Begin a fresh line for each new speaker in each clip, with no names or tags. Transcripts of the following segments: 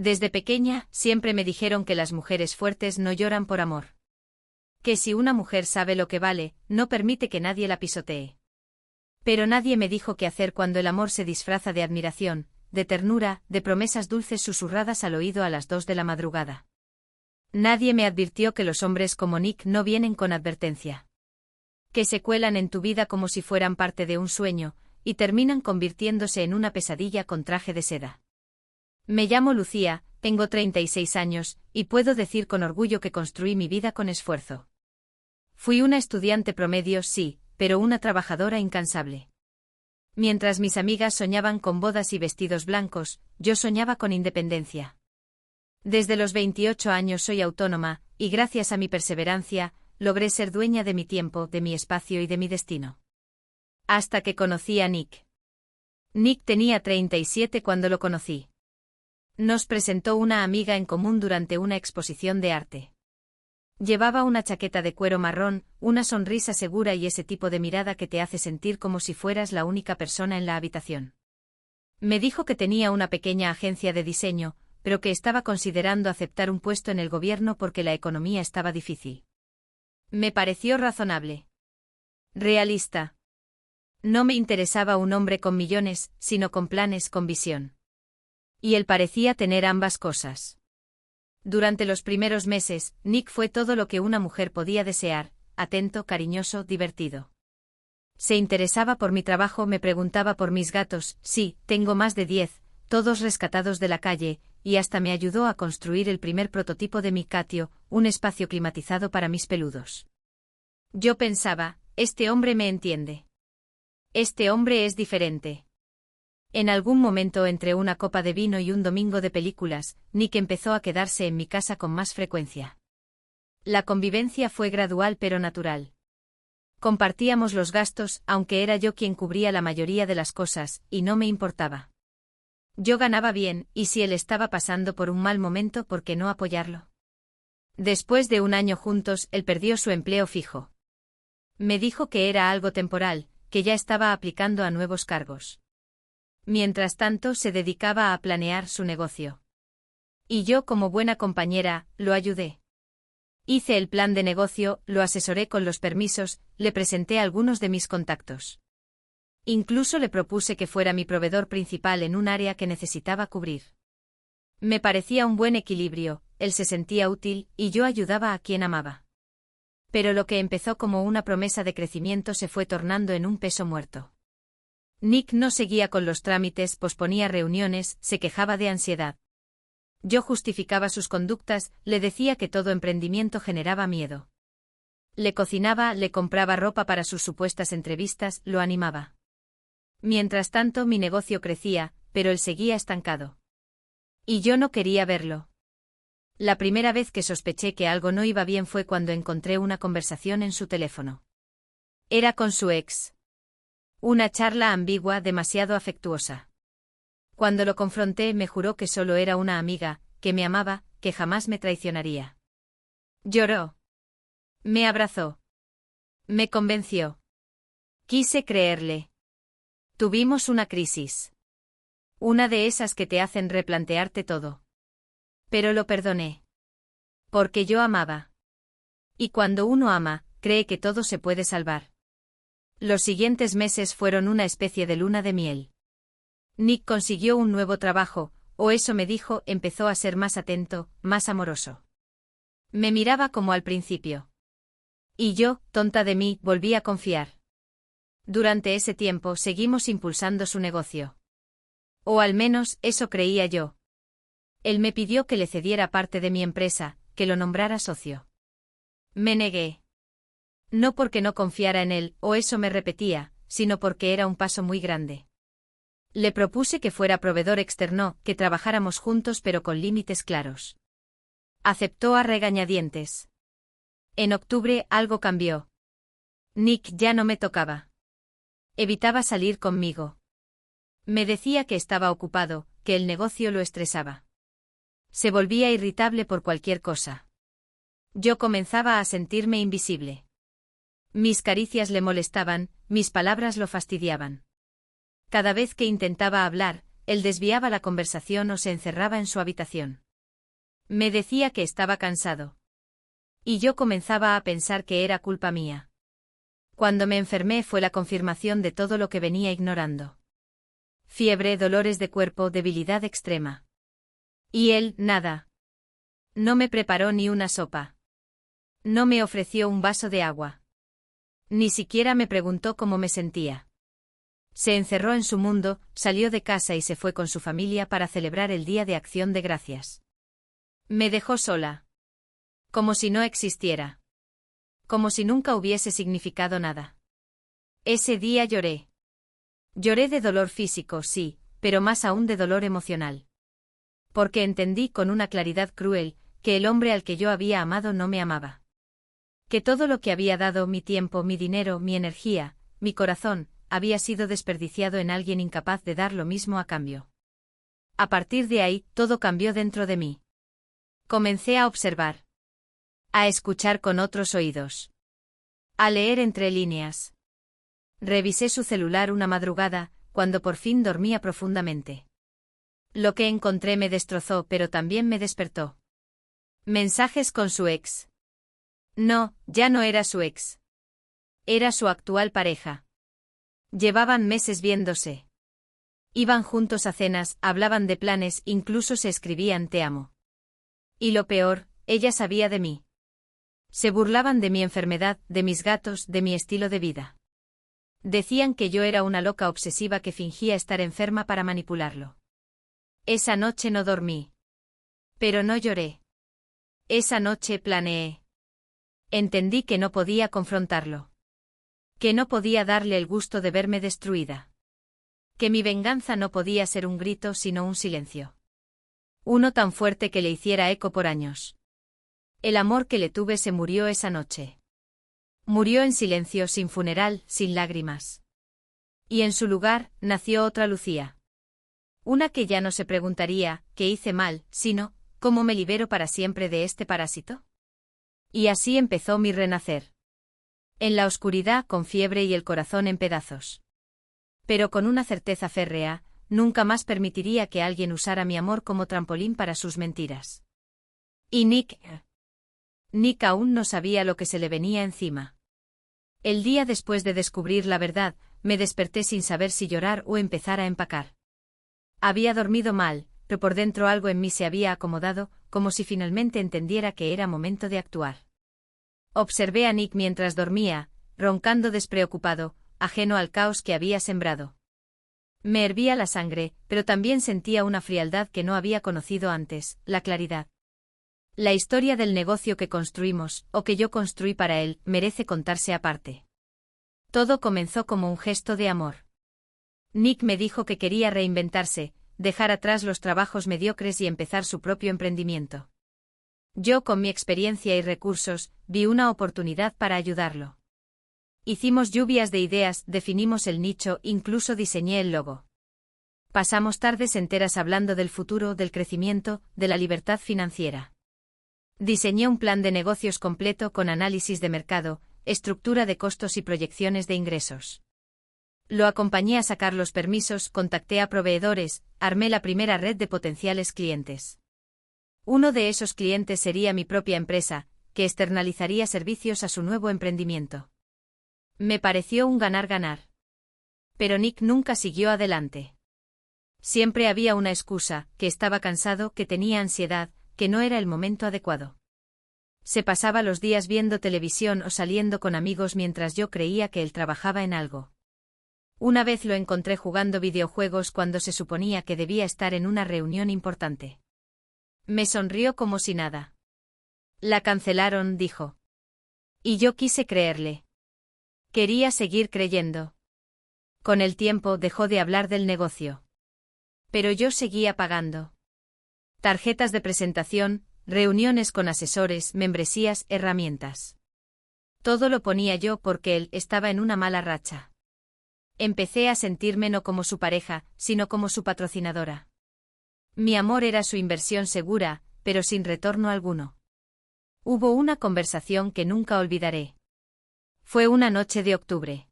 Desde pequeña, siempre me dijeron que las mujeres fuertes no lloran por amor. Que si una mujer sabe lo que vale, no permite que nadie la pisotee. Pero nadie me dijo qué hacer cuando el amor se disfraza de admiración, de ternura, de promesas dulces susurradas al oído a las 2 de la madrugada. Nadie me advirtió que los hombres como Nick no vienen con advertencia. Que se cuelan en tu vida como si fueran parte de un sueño, y terminan convirtiéndose en una pesadilla con traje de seda. Me llamo Lucía, tengo 36 años, y puedo decir con orgullo que construí mi vida con esfuerzo. Fui una estudiante promedio, sí, pero una trabajadora incansable. Mientras mis amigas soñaban con bodas y vestidos blancos, yo soñaba con independencia. Desde los 28 años soy autónoma, y gracias a mi perseverancia, logré ser dueña de mi tiempo, de mi espacio y de mi destino. Hasta que conocí a Nick. Nick tenía 37 cuando lo conocí. Nos presentó una amiga en común durante una exposición de arte. Llevaba una chaqueta de cuero marrón, una sonrisa segura y ese tipo de mirada que te hace sentir como si fueras la única persona en la habitación. Me dijo que tenía una pequeña agencia de diseño, pero que estaba considerando aceptar un puesto en el gobierno porque la economía estaba difícil. Me pareció razonable. Realista. No me interesaba un hombre con millones, sino con planes, con visión. Y él parecía tener ambas cosas. Durante los primeros meses, Nick fue todo lo que una mujer podía desear, atento, cariñoso, divertido. Se interesaba por mi trabajo, me preguntaba por mis gatos, sí, tengo más de 10, todos rescatados de la calle, y hasta me ayudó a construir el primer prototipo de mi catio, un espacio climatizado para mis peludos. Yo pensaba, este hombre me entiende. Este hombre es diferente. En algún momento entre una copa de vino y un domingo de películas, Nick empezó a quedarse en mi casa con más frecuencia. La convivencia fue gradual pero natural. Compartíamos los gastos, aunque era yo quien cubría la mayoría de las cosas, y no me importaba. Yo ganaba bien, y si él estaba pasando por un mal momento, ¿por qué no apoyarlo? Después de un año juntos, él perdió su empleo fijo. Me dijo que era algo temporal, que ya estaba aplicando a nuevos cargos. Mientras tanto, se dedicaba a planear su negocio. Y yo, como buena compañera, lo ayudé. Hice el plan de negocio, lo asesoré con los permisos, le presenté algunos de mis contactos. Incluso le propuse que fuera mi proveedor principal en un área que necesitaba cubrir. Me parecía un buen equilibrio, él se sentía útil, y yo ayudaba a quien amaba. Pero lo que empezó como una promesa de crecimiento se fue tornando en un peso muerto. Nick no seguía con los trámites, posponía reuniones, se quejaba de ansiedad. Yo justificaba sus conductas, le decía que todo emprendimiento generaba miedo. Le cocinaba, le compraba ropa para sus supuestas entrevistas, lo animaba. Mientras tanto mi negocio crecía, pero él seguía estancado. Y yo no quería verlo. La primera vez que sospeché que algo no iba bien fue cuando encontré una conversación en su teléfono. Era con su ex. Una charla ambigua, demasiado afectuosa. Cuando lo confronté me juró que solo era una amiga, que me amaba, que jamás me traicionaría. Lloró. Me abrazó. Me convenció. Quise creerle. Tuvimos una crisis. Una de esas que te hacen replantearte todo. Pero lo perdoné. Porque yo amaba. Y cuando uno ama, cree que todo se puede salvar. Los siguientes meses fueron una especie de luna de miel. Nick consiguió un nuevo trabajo, o eso me dijo, empezó a ser más atento, más amoroso. Me miraba como al principio. Y yo, tonta de mí, volví a confiar. Durante ese tiempo seguimos impulsando su negocio. O al menos, eso creía yo. Él me pidió que le cediera parte de mi empresa, que lo nombrara socio. Me negué. No porque no confiara en él, o eso me repetía, sino porque era un paso muy grande. Le propuse que fuera proveedor externo, que trabajáramos juntos pero con límites claros. Aceptó a regañadientes. En octubre algo cambió. Nick ya no me tocaba. Evitaba salir conmigo. Me decía que estaba ocupado, que el negocio lo estresaba. Se volvía irritable por cualquier cosa. Yo comenzaba a sentirme invisible. Mis caricias le molestaban, mis palabras lo fastidiaban. Cada vez que intentaba hablar, él desviaba la conversación o se encerraba en su habitación. Me decía que estaba cansado. Y yo comenzaba a pensar que era culpa mía. Cuando me enfermé fue la confirmación de todo lo que venía ignorando. Fiebre, dolores de cuerpo, debilidad extrema. Y él, nada. No me preparó ni una sopa. No me ofreció un vaso de agua. Ni siquiera me preguntó cómo me sentía. Se encerró en su mundo, salió de casa y se fue con su familia para celebrar el Día de Acción de Gracias. Me dejó sola. Como si no existiera. Como si nunca hubiese significado nada. Ese día lloré. Lloré de dolor físico, sí, pero más aún de dolor emocional. Porque entendí con una claridad cruel que el hombre al que yo había amado no me amaba. Que todo lo que había dado, mi tiempo, mi dinero, mi energía, mi corazón, había sido desperdiciado en alguien incapaz de dar lo mismo a cambio. A partir de ahí, todo cambió dentro de mí. Comencé a observar. A escuchar con otros oídos. A leer entre líneas. Revisé su celular una madrugada, cuando por fin dormía profundamente. Lo que encontré me destrozó, pero también me despertó. Mensajes con su ex. No, ya no era su ex. Era su actual pareja. Llevaban meses viéndose. Iban juntos a cenas, hablaban de planes, incluso se escribían te amo. Y lo peor, ella sabía de mí. Se burlaban de mi enfermedad, de mis gatos, de mi estilo de vida. Decían que yo era una loca obsesiva que fingía estar enferma para manipularlo. Esa noche no dormí. Pero no lloré. Esa noche planeé. Entendí que no podía confrontarlo. Que no podía darle el gusto de verme destruida. Que mi venganza no podía ser un grito sino un silencio. Uno tan fuerte que le hiciera eco por años. El amor que le tuve se murió esa noche. Murió en silencio, sin funeral, sin lágrimas. Y en su lugar, nació otra Lucía. Una que ya no se preguntaría, ¿qué hice mal?, sino, ¿cómo me libero para siempre de este parásito? Y así empezó mi renacer. En la oscuridad, con fiebre y el corazón en pedazos. Pero con una certeza férrea, nunca más permitiría que alguien usara mi amor como trampolín para sus mentiras. Y Nick aún no sabía lo que se le venía encima. El día después de descubrir la verdad, me desperté sin saber si llorar o empezar a empacar. Había dormido mal, pero por dentro algo en mí se había acomodado, como si finalmente entendiera que era momento de actuar. Observé a Nick mientras dormía, roncando despreocupado, ajeno al caos que había sembrado. Me hervía la sangre, pero también sentía una frialdad que no había conocido antes, la claridad. La historia del negocio que construimos, o que yo construí para él, merece contarse aparte. Todo comenzó como un gesto de amor. Nick me dijo que quería reinventarse, dejar atrás los trabajos mediocres y empezar su propio emprendimiento. Yo, con mi experiencia y recursos, vi una oportunidad para ayudarlo. Hicimos lluvias de ideas, definimos el nicho, incluso diseñé el logo. Pasamos tardes enteras hablando del futuro, del crecimiento, de la libertad financiera. Diseñé un plan de negocios completo con análisis de mercado, estructura de costos y proyecciones de ingresos. Lo acompañé a sacar los permisos, contacté a proveedores, armé la primera red de potenciales clientes. Uno de esos clientes sería mi propia empresa, que externalizaría servicios a su nuevo emprendimiento. Me pareció un ganar-ganar. Pero Nick nunca siguió adelante. Siempre había una excusa, que estaba cansado, que tenía ansiedad, que no era el momento adecuado. Se pasaba los días viendo televisión o saliendo con amigos mientras yo creía que él trabajaba en algo. Una vez lo encontré jugando videojuegos cuando se suponía que debía estar en una reunión importante. Me sonrió como si nada. La cancelaron, dijo. Y yo quise creerle. Quería seguir creyendo. Con el tiempo dejó de hablar del negocio. Pero yo seguía pagando. Tarjetas de presentación, reuniones con asesores, membresías, herramientas. Todo lo ponía yo porque él estaba en una mala racha. Empecé a sentirme no como su pareja, sino como su patrocinadora. Mi amor era su inversión segura, pero sin retorno alguno. Hubo una conversación que nunca olvidaré. Fue una noche de octubre.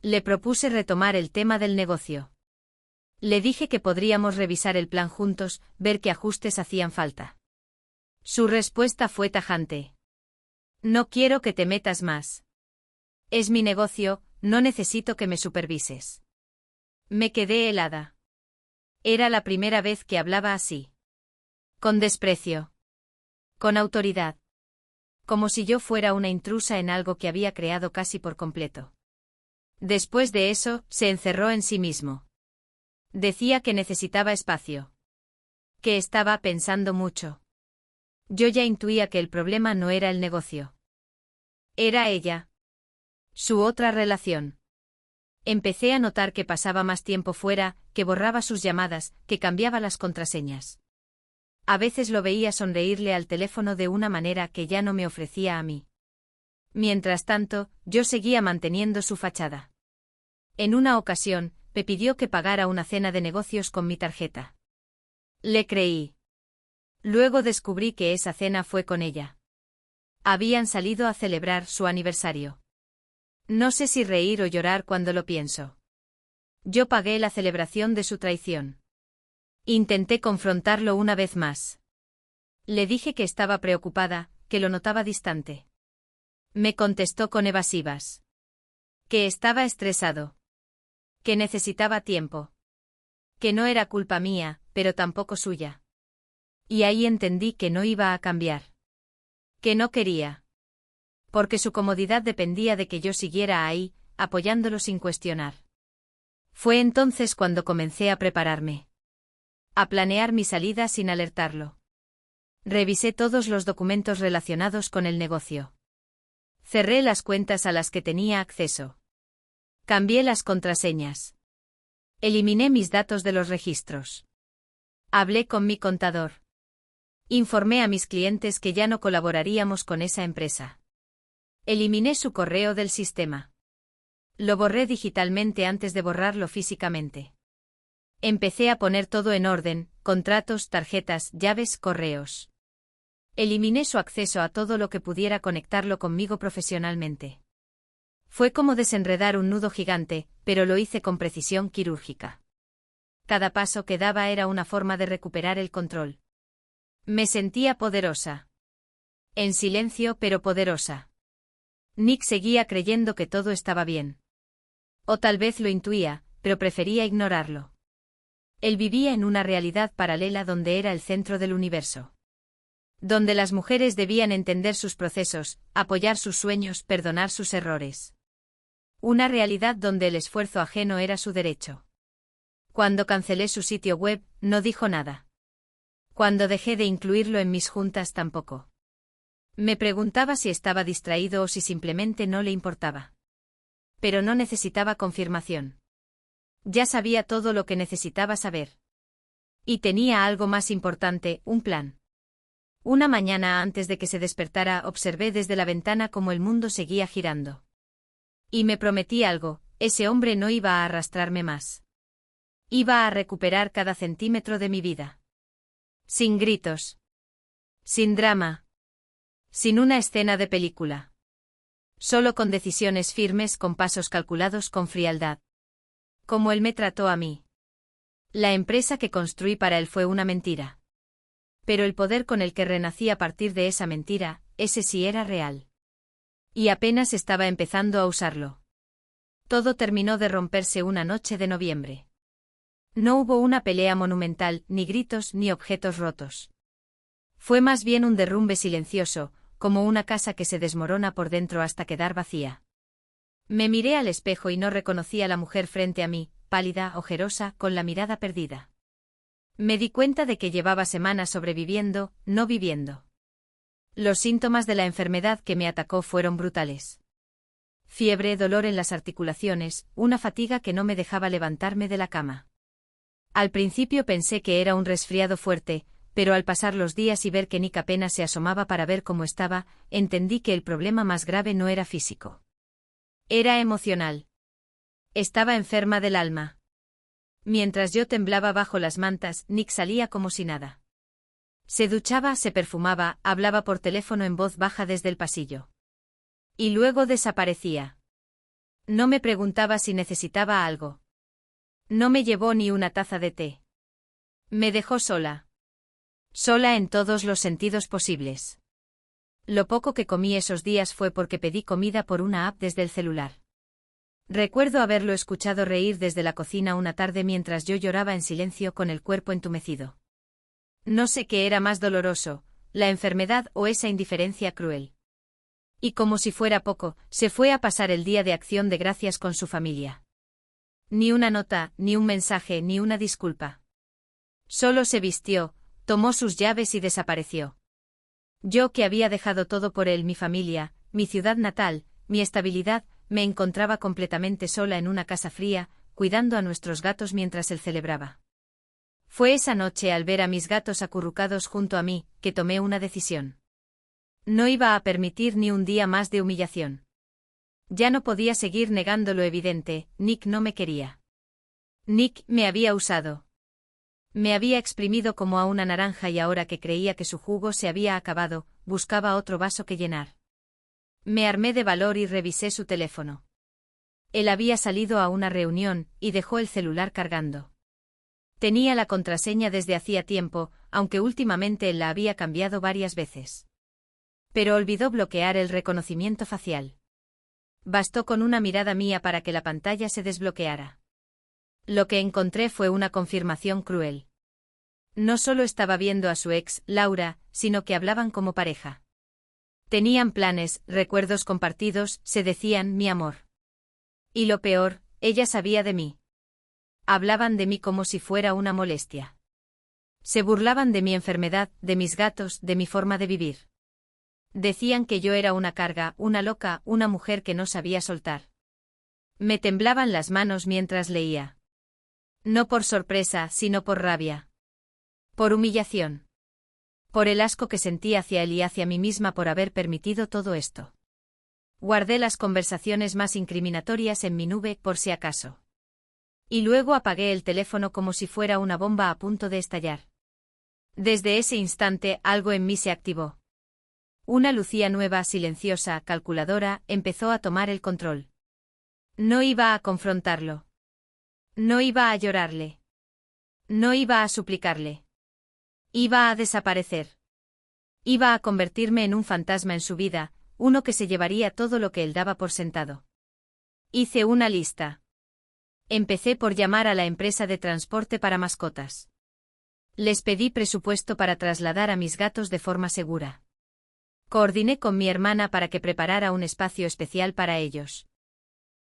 Le propuse retomar el tema del negocio. Le dije que podríamos revisar el plan juntos, ver qué ajustes hacían falta. Su respuesta fue tajante. No quiero que te metas más. Es mi negocio, no necesito que me supervises. Me quedé helada. Era la primera vez que hablaba así. Con desprecio. Con autoridad. Como si yo fuera una intrusa en algo que había creado casi por completo. Después de eso, se encerró en sí mismo. Decía que necesitaba espacio. Que estaba pensando mucho. Yo ya intuía que el problema no era el negocio. Era ella. Su otra relación. Empecé a notar que pasaba más tiempo fuera, que borraba sus llamadas, que cambiaba las contraseñas. A veces lo veía sonreírle al teléfono de una manera que ya no me ofrecía a mí. Mientras tanto, yo seguía manteniendo su fachada. En una ocasión, me pidió que pagara una cena de negocios con mi tarjeta. Le creí. Luego descubrí que esa cena fue con ella. Habían salido a celebrar su aniversario. No sé si reír o llorar cuando lo pienso. Yo pagué la celebración de su traición. Intenté confrontarlo una vez más. Le dije que estaba preocupada, que lo notaba distante. Me contestó con evasivas. Que estaba estresado. Que necesitaba tiempo. Que no era culpa mía, pero tampoco suya. Y ahí entendí que no iba a cambiar. Que no quería. Porque su comodidad dependía de que yo siguiera ahí, apoyándolo sin cuestionar. Fue entonces cuando comencé a prepararme. A planear mi salida sin alertarlo. Revisé todos los documentos relacionados con el negocio. Cerré las cuentas a las que tenía acceso. Cambié las contraseñas. Eliminé mis datos de los registros. Hablé con mi contador. Informé a mis clientes que ya no colaboraríamos con esa empresa. Eliminé su correo del sistema. Lo borré digitalmente antes de borrarlo físicamente. Empecé a poner todo en orden, contratos, tarjetas, llaves, correos. Eliminé su acceso a todo lo que pudiera conectarlo conmigo profesionalmente. Fue como desenredar un nudo gigante, pero lo hice con precisión quirúrgica. Cada paso que daba era una forma de recuperar el control. Me sentía poderosa. En silencio pero poderosa. Nick seguía creyendo que todo estaba bien. O tal vez lo intuía, pero prefería ignorarlo. Él vivía en una realidad paralela donde era el centro del universo. Donde las mujeres debían entender sus procesos, apoyar sus sueños, perdonar sus errores. Una realidad donde el esfuerzo ajeno era su derecho. Cuando cancelé su sitio web, no dijo nada. Cuando dejé de incluirlo en mis juntas tampoco. Me preguntaba si estaba distraído o si simplemente no le importaba. Pero no necesitaba confirmación. Ya sabía todo lo que necesitaba saber. Y tenía algo más importante, un plan. Una mañana antes de que se despertara observé desde la ventana cómo el mundo seguía girando. Y me prometí algo, ese hombre no iba a arrastrarme más. Iba a recuperar cada centímetro de mi vida. Sin gritos. Sin drama. Sin una escena de película. Solo con decisiones firmes, con pasos calculados con frialdad. Como él me trató a mí. La empresa que construí para él fue una mentira. Pero el poder con el que renací a partir de esa mentira, ese sí era real. Y apenas estaba empezando a usarlo. Todo terminó de romperse una noche de noviembre. No hubo una pelea monumental, ni gritos, ni objetos rotos. Fue más bien un derrumbe silencioso, como una casa que se desmorona por dentro hasta quedar vacía. Me miré al espejo y no reconocí a la mujer frente a mí, pálida, ojerosa, con la mirada perdida. Me di cuenta de que llevaba semanas sobreviviendo, no viviendo. Los síntomas de la enfermedad que me atacó fueron brutales. Fiebre, dolor en las articulaciones, una fatiga que no me dejaba levantarme de la cama. Al principio pensé que era un resfriado fuerte, pero al pasar los días y ver que Nick apenas se asomaba para ver cómo estaba, entendí que el problema más grave no era físico. Era emocional. Estaba enferma del alma. Mientras yo temblaba bajo las mantas, Nick salía como si nada. Se duchaba, se perfumaba, hablaba por teléfono en voz baja desde el pasillo. Y luego desaparecía. No me preguntaba si necesitaba algo. No me llevó ni una taza de té. Me dejó sola. Sola en todos los sentidos posibles. Lo poco que comí esos días fue porque pedí comida por una app desde el celular. Recuerdo haberlo escuchado reír desde la cocina una tarde mientras yo lloraba en silencio con el cuerpo entumecido. No sé qué era más doloroso, la enfermedad o esa indiferencia cruel. Y como si fuera poco, se fue a pasar el día de Acción de Gracias con su familia. Ni una nota, ni un mensaje, ni una disculpa. Solo se vistió, tomó sus llaves y desapareció. Yo que había dejado todo por él, mi familia, mi ciudad natal, mi estabilidad, me encontraba completamente sola en una casa fría, cuidando a nuestros gatos mientras él celebraba. Fue esa noche al ver a mis gatos acurrucados junto a mí, que tomé una decisión. No iba a permitir ni un día más de humillación. Ya no podía seguir negando lo evidente, Nick no me quería. Nick me había usado. Me había exprimido como a una naranja y ahora que creía que su jugo se había acabado, buscaba otro vaso que llenar. Me armé de valor y revisé su teléfono. Él había salido a una reunión y dejó el celular cargando. Tenía la contraseña desde hacía tiempo, aunque últimamente él la había cambiado varias veces. Pero olvidó bloquear el reconocimiento facial. Bastó con una mirada mía para que la pantalla se desbloqueara. Lo que encontré fue una confirmación cruel. No solo estaba viendo a su ex, Laura, sino que hablaban como pareja. Tenían planes, recuerdos compartidos, se decían mi amor. Y lo peor, ella sabía de mí. Hablaban de mí como si fuera una molestia. Se burlaban de mi enfermedad, de mis gatos, de mi forma de vivir. Decían que yo era una carga, una loca, una mujer que no sabía soltar. Me temblaban las manos mientras leía. No por sorpresa, sino por rabia. Por humillación. Por el asco que sentí hacia él y hacia mí misma por haber permitido todo esto. Guardé las conversaciones más incriminatorias en mi nube, por si acaso. Y luego apagué el teléfono como si fuera una bomba a punto de estallar. Desde ese instante, algo en mí se activó. Una Lucía nueva, silenciosa, calculadora, empezó a tomar el control. No iba a confrontarlo. No iba a llorarle. No iba a suplicarle. Iba a desaparecer. Iba a convertirme en un fantasma en su vida, uno que se llevaría todo lo que él daba por sentado. Hice una lista. Empecé por llamar a la empresa de transporte para mascotas. Les pedí presupuesto para trasladar a mis gatos de forma segura. Coordiné con mi hermana para que preparara un espacio especial para ellos.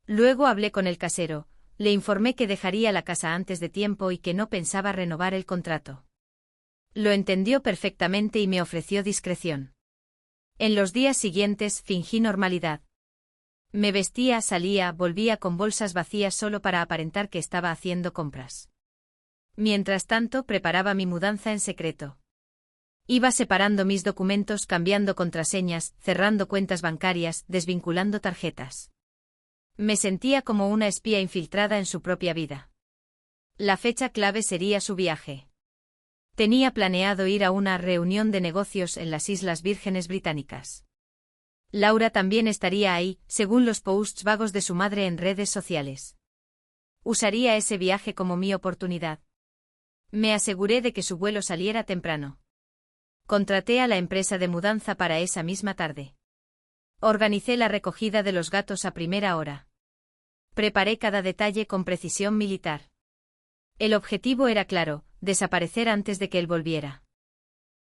Luego hablé con el casero, le informé que dejaría la casa antes de tiempo y que no pensaba renovar el contrato. Lo entendió perfectamente y me ofreció discreción. En los días siguientes fingí normalidad. Me vestía, salía, volvía con bolsas vacías solo para aparentar que estaba haciendo compras. Mientras tanto, preparaba mi mudanza en secreto. Iba separando mis documentos, cambiando contraseñas, cerrando cuentas bancarias, desvinculando tarjetas. Me sentía como una espía infiltrada en su propia vida. La fecha clave sería su viaje. Tenía planeado ir a una reunión de negocios en las Islas Vírgenes Británicas. Laura también estaría ahí, según los posts vagos de su madre en redes sociales. Usaría ese viaje como mi oportunidad. Me aseguré de que su vuelo saliera temprano. Contraté a la empresa de mudanza para esa misma tarde. Organicé la recogida de los gatos a primera hora. Preparé cada detalle con precisión militar. El objetivo era claro, desaparecer antes de que él volviera.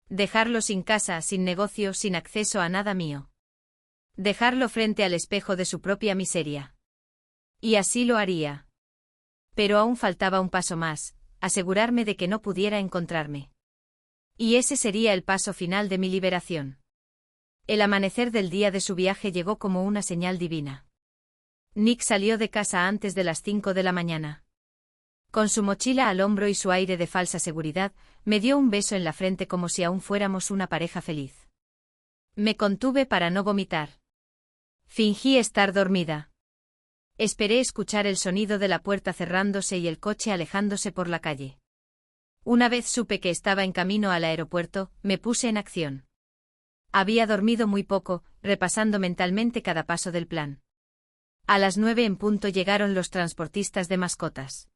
Dejarlo sin casa, sin negocio, sin acceso a nada mío. Dejarlo frente al espejo de su propia miseria. Y así lo haría. Pero aún faltaba un paso más, asegurarme de que no pudiera encontrarme. Y ese sería el paso final de mi liberación. El amanecer del día de su viaje llegó como una señal divina. Nick salió de casa antes de las 5 de la mañana. Con su mochila al hombro y su aire de falsa seguridad, me dio un beso en la frente como si aún fuéramos una pareja feliz. Me contuve para no vomitar. Fingí estar dormida. Esperé escuchar el sonido de la puerta cerrándose y el coche alejándose por la calle. Una vez supe que estaba en camino al aeropuerto, me puse en acción. Había dormido muy poco, repasando mentalmente cada paso del plan. A las 9 en punto llegaron los transportistas de mascotas.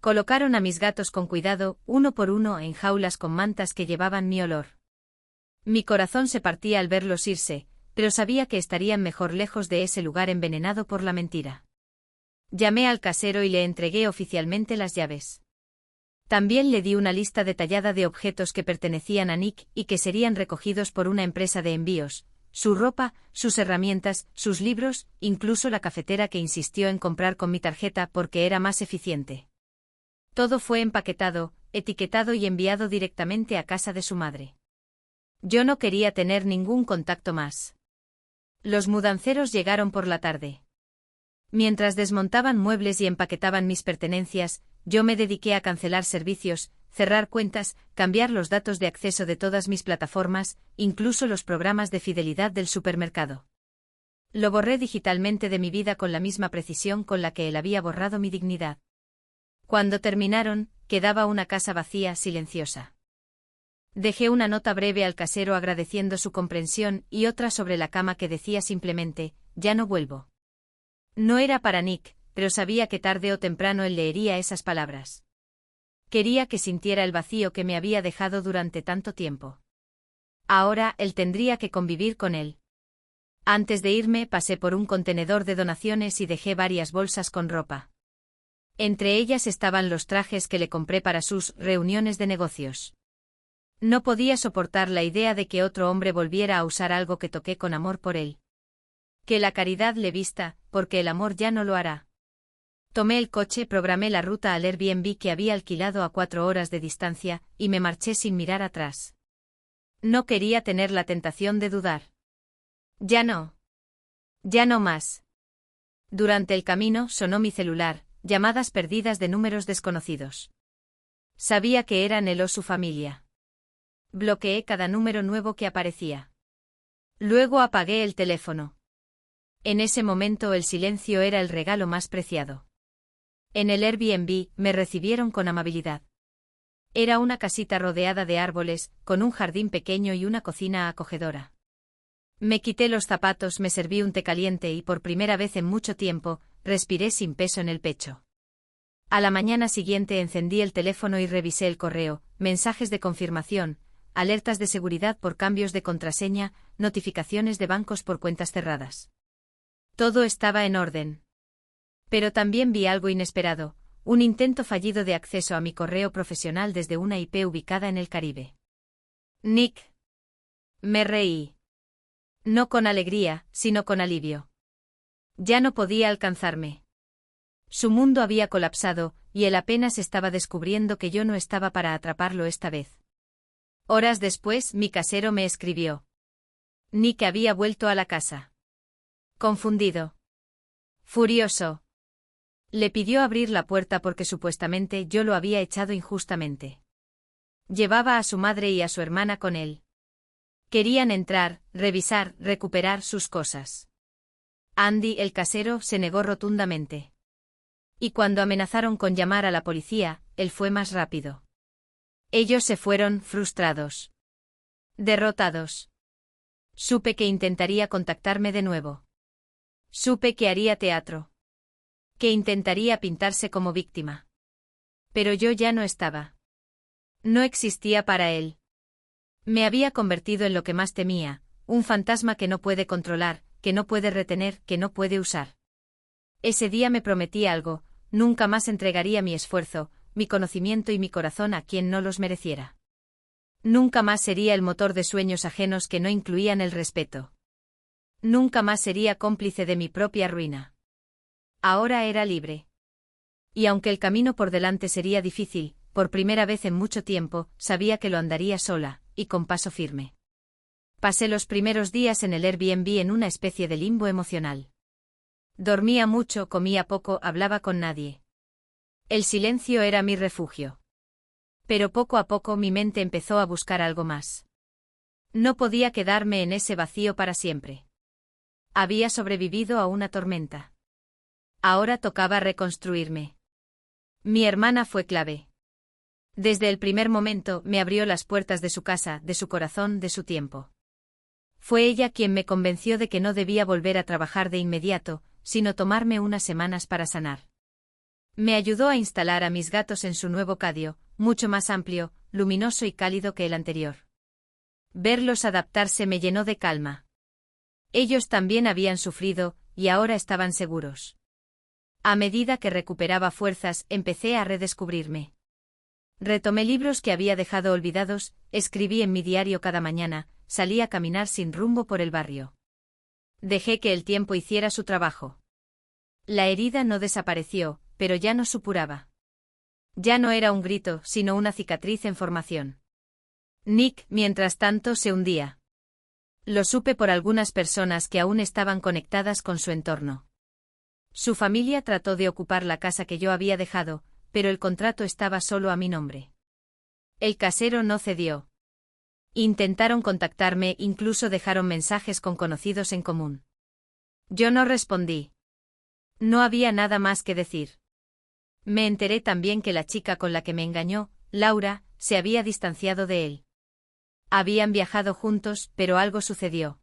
Colocaron a mis gatos con cuidado, uno por uno, en jaulas con mantas que llevaban mi olor. Mi corazón se partía al verlos irse, pero sabía que estarían mejor lejos de ese lugar envenenado por la mentira. Llamé al casero y le entregué oficialmente las llaves. También le di una lista detallada de objetos que pertenecían a Nick y que serían recogidos por una empresa de envíos: su ropa, sus herramientas, sus libros, incluso la cafetera que insistió en comprar con mi tarjeta porque era más eficiente. Todo fue empaquetado, etiquetado y enviado directamente a casa de su madre. Yo no quería tener ningún contacto más. Los mudanceros llegaron por la tarde. Mientras desmontaban muebles y empaquetaban mis pertenencias, yo me dediqué a cancelar servicios, cerrar cuentas, cambiar los datos de acceso de todas mis plataformas, incluso los programas de fidelidad del supermercado. Lo borré digitalmente de mi vida con la misma precisión con la que él había borrado mi dignidad. Cuando terminaron, quedaba una casa vacía, silenciosa. Dejé una nota breve al casero agradeciendo su comprensión y otra sobre la cama que decía simplemente: ya no vuelvo. No era para Nick, pero sabía que tarde o temprano él leería esas palabras. Quería que sintiera el vacío que me había dejado durante tanto tiempo. Ahora él tendría que convivir con él. Antes de irme pasé por un contenedor de donaciones y dejé varias bolsas con ropa. Entre ellas estaban los trajes que le compré para sus reuniones de negocios. No podía soportar la idea de que otro hombre volviera a usar algo que toqué con amor por él. Que la caridad le vista, porque el amor ya no lo hará. Tomé el coche, programé la ruta al Airbnb que había alquilado a 4 horas de distancia, y me marché sin mirar atrás. No quería tener la tentación de dudar. Ya no. Ya no más. Durante el camino sonó mi celular, llamadas perdidas de números desconocidos. Sabía que eran él o su familia. Bloqueé cada número nuevo que aparecía. Luego apagué el teléfono. En ese momento el silencio era el regalo más preciado. En el Airbnb me recibieron con amabilidad. Era una casita rodeada de árboles, con un jardín pequeño y una cocina acogedora. Me quité los zapatos, me serví un té caliente y por primera vez en mucho tiempo, respiré sin peso en el pecho. A la mañana siguiente encendí el teléfono y revisé el correo: mensajes de confirmación, alertas de seguridad por cambios de contraseña, notificaciones de bancos por cuentas cerradas. Todo estaba en orden. Pero también vi algo inesperado: un intento fallido de acceso a mi correo profesional desde una IP ubicada en el Caribe. Nick. Me reí. No con alegría, sino con alivio. Ya no podía alcanzarme. Su mundo había colapsado, y él apenas estaba descubriendo que yo no estaba para atraparlo esta vez. Horas después, mi casero me escribió. Nick había vuelto a la casa. Confundido. Furioso. Le pidió abrir la puerta porque supuestamente yo lo había echado injustamente. Llevaba a su madre y a su hermana con él. Querían entrar, revisar, recuperar sus cosas. Andy, el casero, se negó rotundamente. Y cuando amenazaron con llamar a la policía, él fue más rápido. Ellos se fueron, frustrados. Derrotados. Supe que intentaría contactarme de nuevo. Supe que haría teatro. Que intentaría pintarse como víctima. Pero yo ya no estaba. No existía para él. Me había convertido en lo que más temía: un fantasma que no puede controlar, que no puede retener, que no puede usar. Ese día me prometí algo: nunca más entregaría mi esfuerzo, mi conocimiento y mi corazón a quien no los mereciera. Nunca más sería el motor de sueños ajenos que no incluían el respeto. Nunca más sería cómplice de mi propia ruina. Ahora era libre. Y aunque el camino por delante sería difícil, por primera vez en mucho tiempo, sabía que lo andaría sola, y con paso firme. Pasé los primeros días en el Airbnb en una especie de limbo emocional. Dormía mucho, comía poco, hablaba con nadie. El silencio era mi refugio. Pero poco a poco mi mente empezó a buscar algo más. No podía quedarme en ese vacío para siempre. Había sobrevivido a una tormenta. Ahora tocaba reconstruirme. Mi hermana fue clave. Desde el primer momento me abrió las puertas de su casa, de su corazón, de su tiempo. Fue ella quien me convenció de que no debía volver a trabajar de inmediato, sino tomarme unas semanas para sanar. Me ayudó a instalar a mis gatos en su nuevo cadio, mucho más amplio, luminoso y cálido que el anterior. Verlos adaptarse me llenó de calma. Ellos también habían sufrido, y ahora estaban seguros. A medida que recuperaba fuerzas, empecé a redescubrirme. Retomé libros que había dejado olvidados, escribí en mi diario cada mañana, salí a caminar sin rumbo por el barrio. Dejé que el tiempo hiciera su trabajo. La herida no desapareció, pero ya no supuraba. Ya no era un grito, sino una cicatriz en formación. Nick, mientras tanto, se hundía. Lo supe por algunas personas que aún estaban conectadas con su entorno. Su familia trató de ocupar la casa que yo había dejado, pero el contrato estaba solo a mi nombre. El casero no cedió. Intentaron contactarme, incluso dejaron mensajes con conocidos en común. Yo no respondí. No había nada más que decir. Me enteré también que la chica con la que me engañó, Laura, se había distanciado de él. Habían viajado juntos, pero algo sucedió.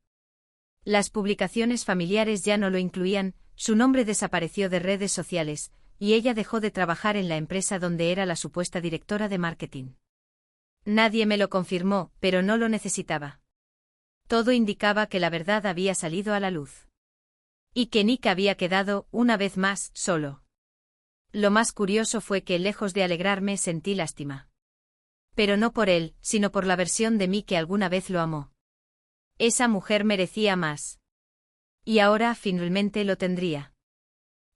Las publicaciones familiares ya no lo incluían, su nombre desapareció de redes sociales, y ella dejó de trabajar en la empresa donde era la supuesta directora de marketing. Nadie me lo confirmó, pero no lo necesitaba. Todo indicaba que la verdad había salido a la luz. Y que Nick había quedado, una vez más, solo. Lo más curioso fue que, lejos de alegrarme, sentí lástima. Pero no por él, sino por la versión de mí que alguna vez lo amó. Esa mujer merecía más. Y ahora finalmente lo tendría.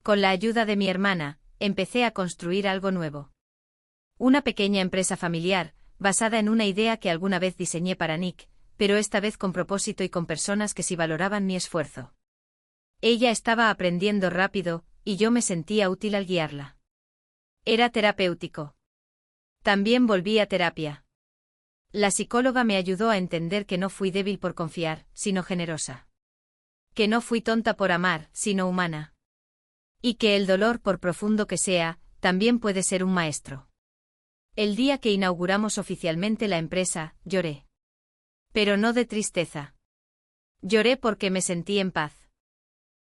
Con la ayuda de mi hermana, empecé a construir algo nuevo. Una pequeña empresa familiar, basada en una idea que alguna vez diseñé para Nick, pero esta vez con propósito y con personas que sí valoraban mi esfuerzo. Ella estaba aprendiendo rápido, y yo me sentía útil al guiarla. Era terapéutico. También volví a terapia. La psicóloga me ayudó a entender que no fui débil por confiar, sino generosa. Que no fui tonta por amar, sino humana. Y que el dolor, por profundo que sea, también puede ser un maestro. El día que inauguramos oficialmente la empresa, lloré. Pero no de tristeza. Lloré porque me sentí en paz.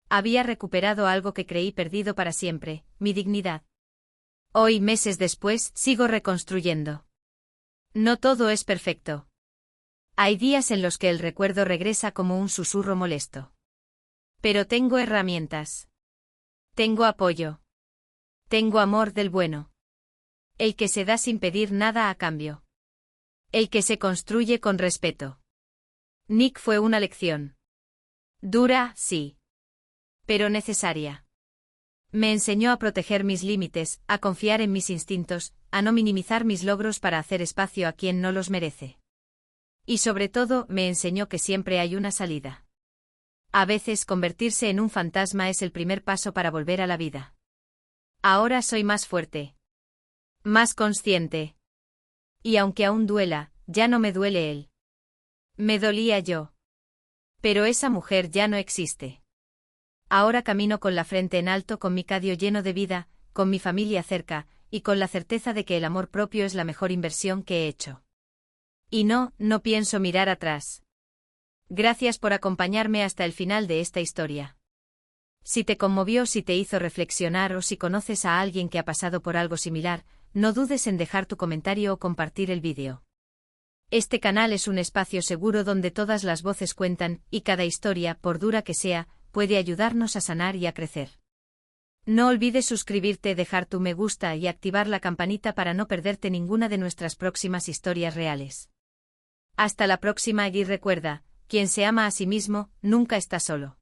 Había recuperado algo que creí perdido para siempre, mi dignidad. Hoy, meses después, sigo reconstruyendo. No todo es perfecto. Hay días en los que el recuerdo regresa como un susurro molesto. Pero tengo herramientas. Tengo apoyo. Tengo amor del bueno. El que se da sin pedir nada a cambio. El que se construye con respeto. Nick fue una lección. Dura, sí. Pero necesaria. Me enseñó a proteger mis límites, a confiar en mis instintos, a no minimizar mis logros para hacer espacio a quien no los merece. Y sobre todo, me enseñó que siempre hay una salida. A veces convertirse en un fantasma es el primer paso para volver a la vida. Ahora soy más fuerte. Más consciente. Y aunque aún duela, ya no me duele él. Me dolía yo. Pero esa mujer ya no existe. Ahora camino con la frente en alto, con mi cadio lleno de vida, con mi familia cerca, y con la certeza de que el amor propio es la mejor inversión que he hecho. Y no pienso mirar atrás. Gracias por acompañarme hasta el final de esta historia. Si te conmovió, si te hizo reflexionar o si conoces a alguien que ha pasado por algo similar, no dudes en dejar tu comentario o compartir el vídeo. Este canal es un espacio seguro donde todas las voces cuentan, y cada historia, por dura que sea, puede ayudarnos a sanar y a crecer. No olvides suscribirte, dejar tu me gusta y activar la campanita para no perderte ninguna de nuestras próximas historias reales. Hasta la próxima y recuerda, quien se ama a sí mismo, nunca está solo.